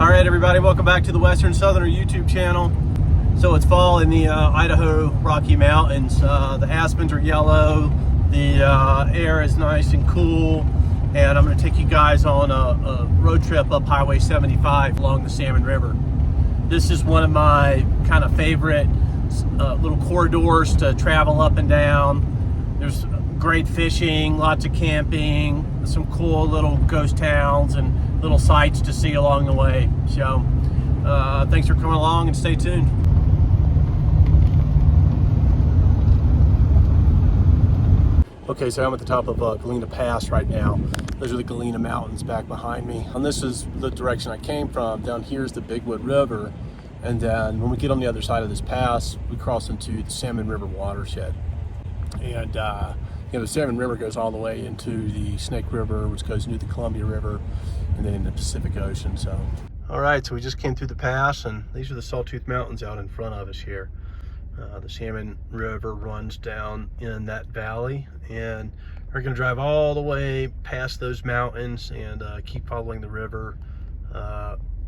All right, everybody, welcome back to the Western Southerner YouTube channel. So it's fall in the Idaho Rocky Mountains. The aspens are yellow, the air is nice and cool, and I'm going to take you guys on a road trip up Highway 75 along the Salmon River. This is one of my kind of favorite little corridors to travel up and down. There's great fishing, lots of camping, some cool little ghost towns and little sights to see along the way. So thanks for coming along and stay tuned. Okay, so I'm at the top of Galena Pass right now. Those are the Galena Mountains back behind me. And this is the direction I came from. Down here is the Bigwood River. And then when we get on the other side of this pass, we cross into the Salmon River watershed. And the Salmon River goes all the way into the Snake River, which goes into the Columbia River, and then in the Pacific Ocean. So, all right, so we just came through the pass, and these are the Sawtooth Mountains out in front of us here. The Salmon River runs down in that valley, and we're going to drive all the way past those mountains and keep following the river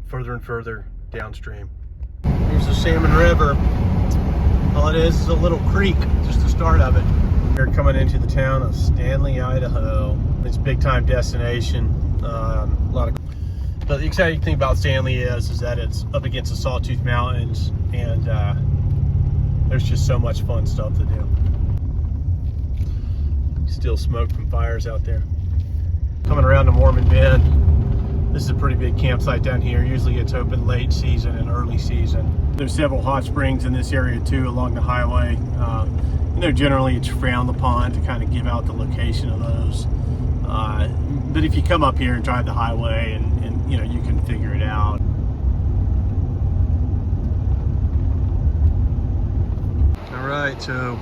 further and further downstream. Here's the Salmon River. All it is a little creek, just the start of it. We're coming into the town of Stanley, Idaho. It's a big time destination. But the exciting thing about Stanley is that it's up against the Sawtooth Mountains, and there's just so much fun stuff to do. Still smoke from fires out there. Coming around to Mormon Bend. This is a pretty big campsite down here. Usually it's open late season and early season. There's several hot springs in this area too along the highway. Generally it's frowned upon to kind of give out the location of those. But if you come up here and drive the highway and you can figure it out. All right, so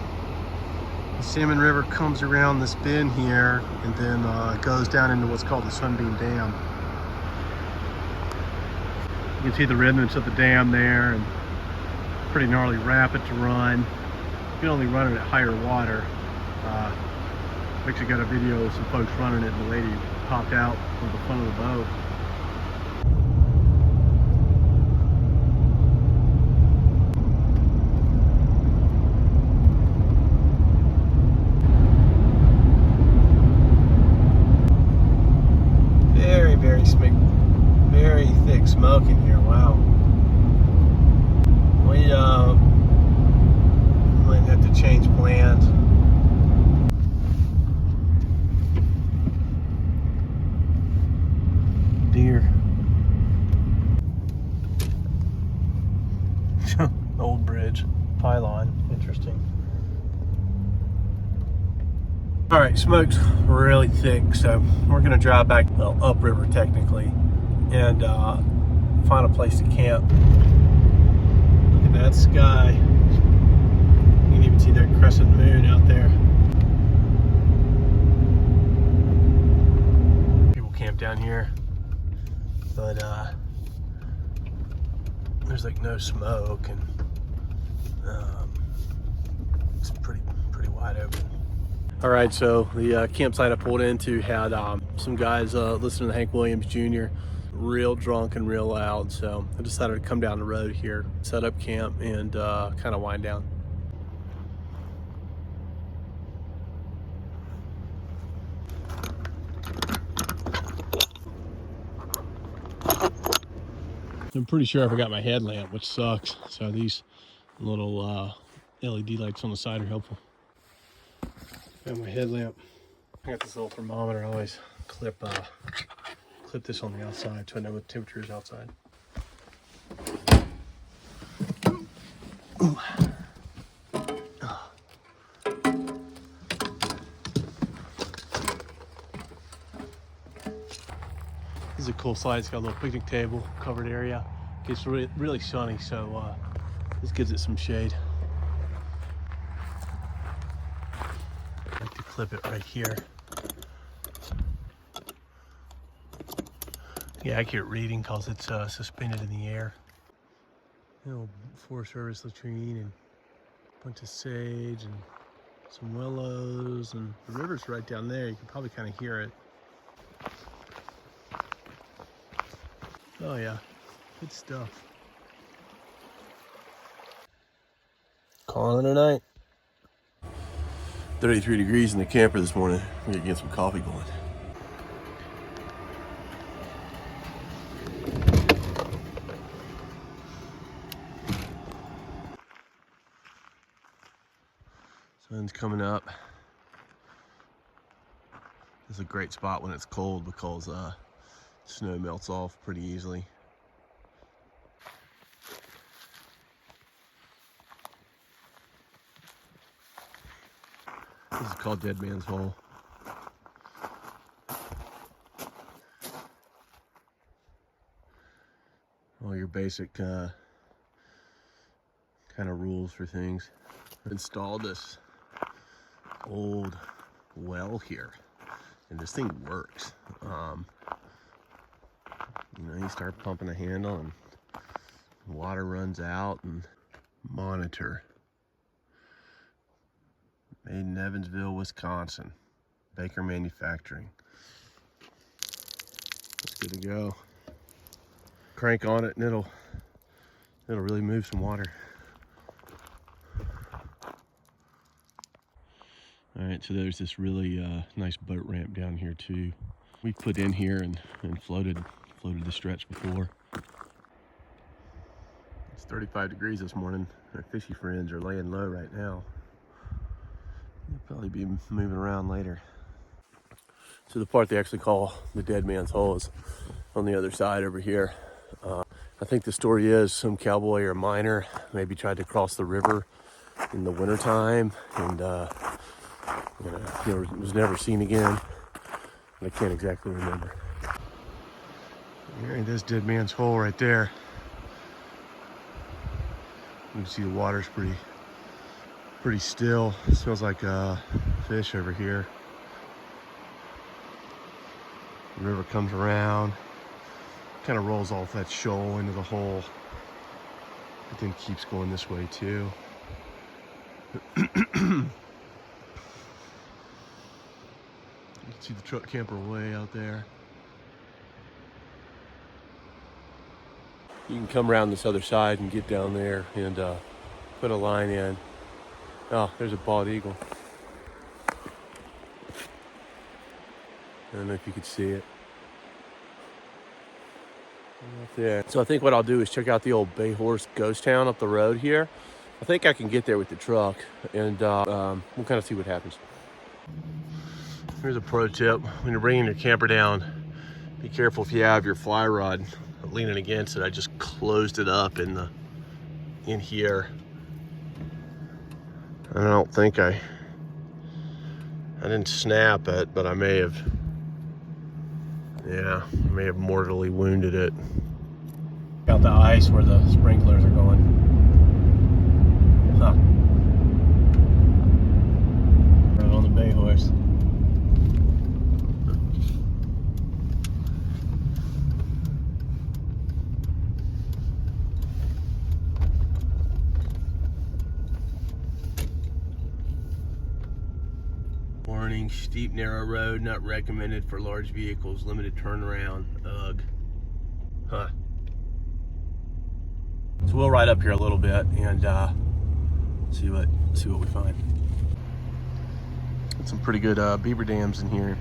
the Salmon River comes around this bend here and then goes down into what's called the Sunbeam Dam. You can see the remnants of the dam there, and pretty gnarly rapid to run. You can only run it at higher water. Actually got a video of some folks running it, and the lady popped out from the front of the boat. Very thick smoke in here. Wow. We might have to change plans. Deer. Old bridge pylon. Interesting. All right, smoke's really thick, so we're gonna drive back, well, upriver technically, and find a place to camp. Look at that sky. You can even see that crescent moon out there. People camp down here, but there's like no smoke, and it's pretty wide open. All right, so the campsite I pulled into had some guys listening to Hank Williams Jr. real drunk and real loud, so I decided to come down the road here, set up camp, and kind of wind down. I'm pretty sure I forgot my headlamp, which sucks, so these little LED lights on the side are helpful. Got my headlamp. I got this little thermometer. I always clip this on the outside so I know what the temperature is outside. Ooh. This is a cool slide. It's got a little picnic table, covered area. It gets really sunny, so this gives it some shade. I like to clip it right here. Yeah, accurate reading because it's suspended in the air. Forest Service latrine and a bunch of sage and some willows, and the river's right down there. You can probably kind of hear it. Oh yeah, Good stuff. Calling it a night. 33 degrees in the camper this morning. We're gonna get some coffee going. Sun's coming up. This is a great spot when it's cold because snow melts off pretty easily. This is called Deadman's Hole. All your basic kind of rules for things. I installed this old well here, and this thing works. You know, you start pumping a handle and water runs out. And monitor. Made in Evansville, Wisconsin. Baker Manufacturing. It's good to go. Crank on it and it'll really move some water. All right, so there's this really nice boat ramp down here too. We put in here and floated the stretch before. It's 35 degrees this morning. Our fishy friends are laying low right now. They'll probably be moving around later. So the part they actually call the Deadman's Hole is on the other side over here. I think the story is some cowboy or miner maybe tried to cross the river in the wintertime and was never seen again. I can't exactly remember. Here it is, Deadman's Hole right there. You can see the water's pretty still. It smells like fish over here. The river comes around, kind of rolls off that shoal into the hole, but then keeps going this way too. You can see the truck camper way out there. You can come around this other side and get down there and put a line in. Oh, there's a bald eagle. I don't know if you could see it. Right there. So I think what I'll do is check out the old Bayhorse ghost town up the road here. I think I can get there with the truck, and we'll kind of see what happens. Here's a pro tip. When you're bringing your camper down, be careful if you have your fly rod leaning against it. I just closed it up in here. I don't think I didn't snap it, but I may have mortally wounded it. Got the ice where the sprinklers are going. Huh. Right on the Bayhorse. Warning, steep, narrow road, not recommended for large vehicles, limited turnaround. Ugh. Huh. So we'll ride up here a little bit and see what we find. Some pretty good beaver dams in here.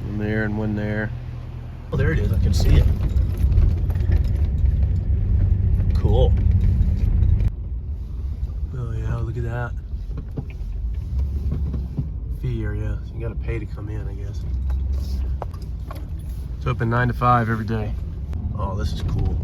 One there and one there. Oh, there it is. I can see it. Cool. Oh yeah, look at that. Fee area. So you gotta pay to come in, I guess. It's open 9 to 5 every day. Oh, this is cool.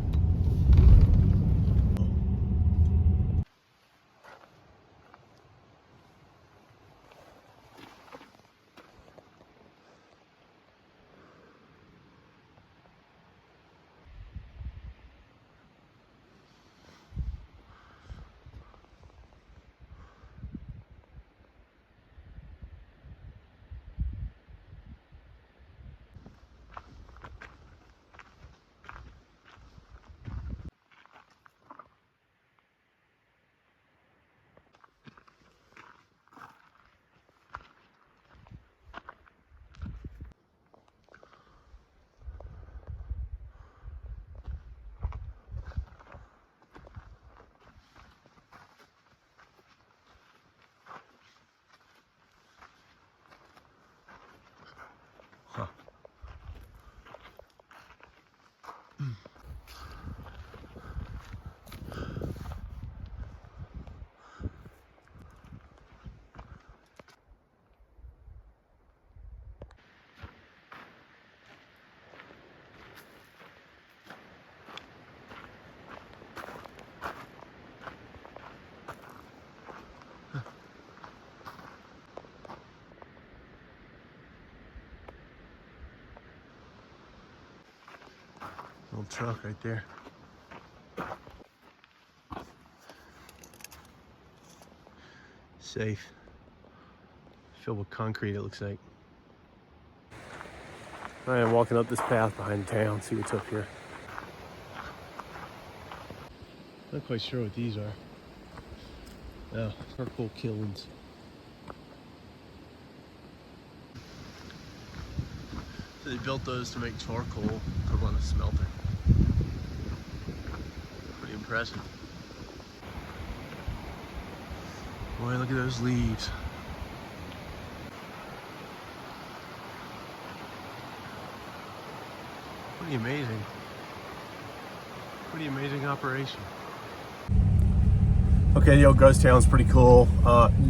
Old truck right there. Safe. Filled with concrete, it looks like. I am walking up this path behind town, see what's up here. Not quite sure what these are. Oh, charcoal kilns. So they built those to make charcoal to run a smelter. Pretty impressive. Boy, look at those leaves. Pretty amazing. Pretty amazing operation. Okay, the old ghost town's pretty cool.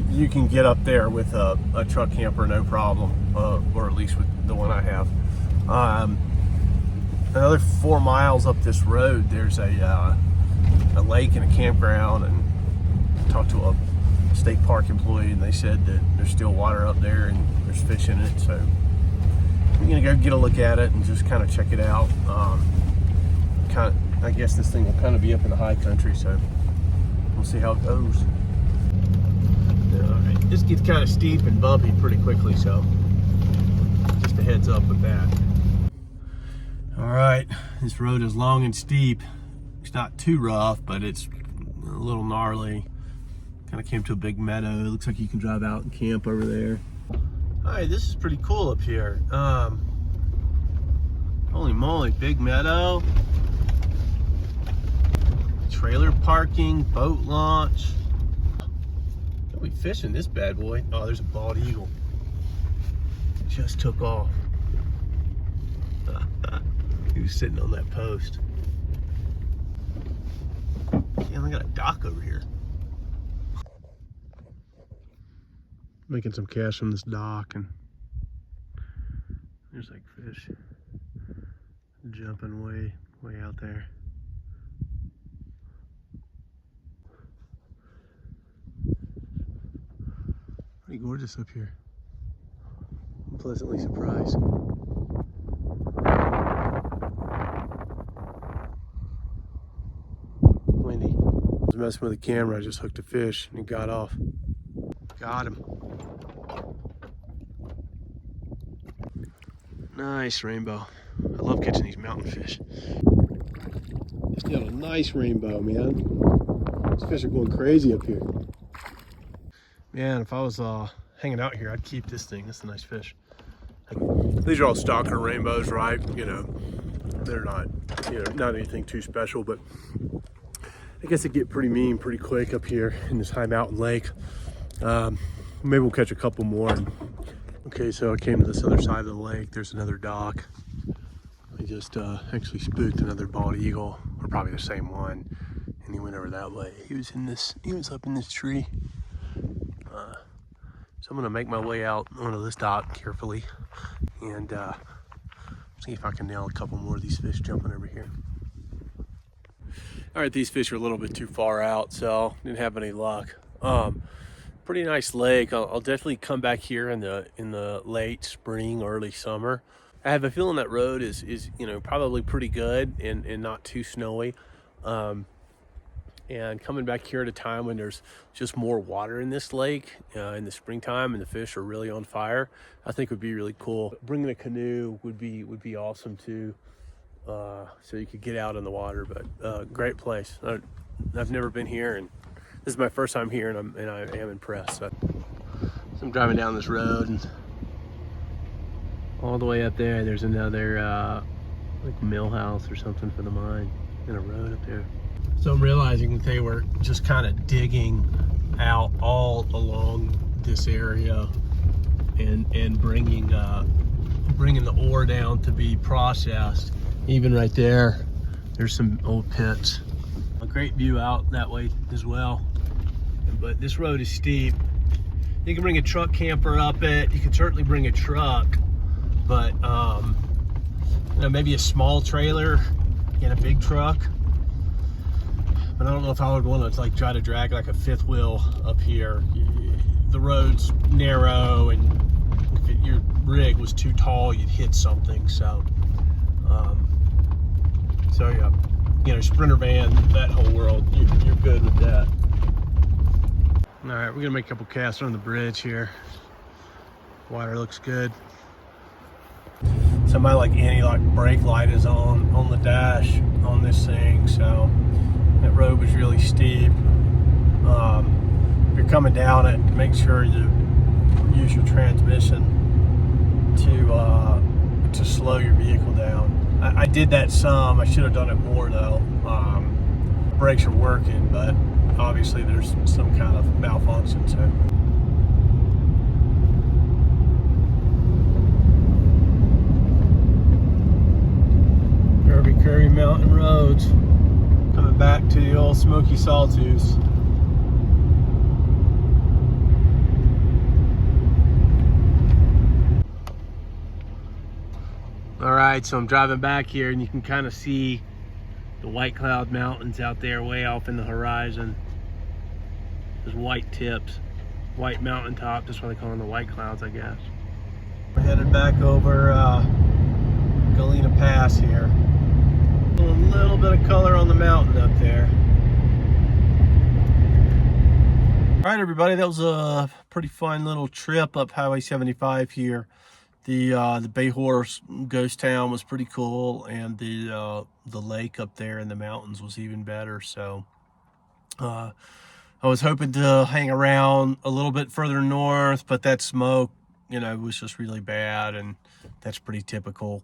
You can get up there with a truck camper, no problem, or at least with the one I have. Another 4 miles up this road, there's a lake and a campground, and I talked to a state park employee, and they said that there's still water up there and there's fish in it, so we're gonna go get a look at it and just kind of check it out. I guess this thing will kind of be up in the high country, so we'll see how it goes. All right, this gets kind of steep and bumpy pretty quickly, so just a heads up with that. All right, this road is long and steep. It's not too rough, but it's a little gnarly. Kind of came to a big meadow. It looks like you can drive out and camp over there. All right, this is pretty cool up here. Holy moly, big meadow. Trailer parking, boat launch. Are we fishing this bad boy? Oh, there's a bald eagle. Just took off. He was sitting on that post. Damn, I got a dock over here. Making some cash from this dock, and there's like fish jumping way out there. Pretty gorgeous up here. I'm pleasantly surprised. Windy. I was messing with the camera, I just hooked a fish and he got off. Got him. Nice rainbow. I love catching these mountain fish. Just got a nice rainbow, man. These fish are going crazy up here. Man, if I was hanging out here, I'd keep this thing. That's a nice fish. These are all stalker rainbows, right? You know, they're not, not anything too special, but I guess they get pretty mean pretty quick up here in this high mountain lake. Maybe we'll catch a couple more. Okay, so I came to this other side of the lake. There's another dock. I just actually spooked another bald eagle, or probably the same one, and he went over that way. He was up in this tree. So I'm gonna make my way out onto this dock carefully and see if I can nail a couple more of these fish jumping over here. All right, these fish are a little bit too far out, so didn't have any luck. Pretty nice lake. I'll definitely come back here in the late spring, early summer. I have a feeling that road is probably pretty good and not too snowy. And coming back here at a time when there's just more water in this lake in the springtime and the fish are really on fire, I think would be really cool. Bringing a canoe would be awesome too, so you could get out in the water. But great place. I've never been here, and this is my first time here, and I am impressed. So I'm driving down this road, and all the way up there, there's another like mill house or something for the mine, and a road up there. So I'm realizing that they were just kind of digging out all along this area and bringing the ore down to be processed. Even right there, there's some old pits. A great view out that way as well. But this road is steep. You can bring a truck camper up it. You can certainly bring a truck, but maybe a small trailer and a big truck. But I don't know if I would want to try to drag like a fifth wheel up here. The road's narrow, and if your rig was too tall, you'd hit something. So So yeah, you know, Sprinter van, that whole world, you're good with that. All right, we're gonna make a couple casts on the bridge here. Water looks good. So my like anti-lock brake light is on the dash on this thing, so that road was really steep. If you're coming down it, make sure you use your transmission to slow your vehicle down. I did that some. I should have done it more though. Brakes are working, but obviously there's some kind of malfunction. So. Curvy mountain roads. Coming back to the old Smoky Sawtooths. All right, so I'm driving back here and you can kind of see the White Cloud Mountains out there way off in the horizon. There's white tips, white mountaintop, that's why they call them the White Clouds, I guess. We're headed back over Galena Pass here. A little bit of color on the mountain up there. All right, everybody, that was a pretty fun little trip up Highway 75 here. The Bayhorse ghost town was pretty cool, and the lake up there in the mountains was even better. So I was hoping to hang around a little bit further north, but that smoke, you know, was just really bad, and that's pretty typical.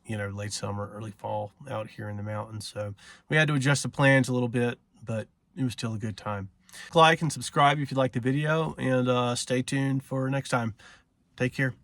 You know, late summer, early fall out here in the mountains. So we had to adjust the plans a little bit, but it was still a good time. Like and subscribe if you liked the video, and stay tuned for next time. Take care.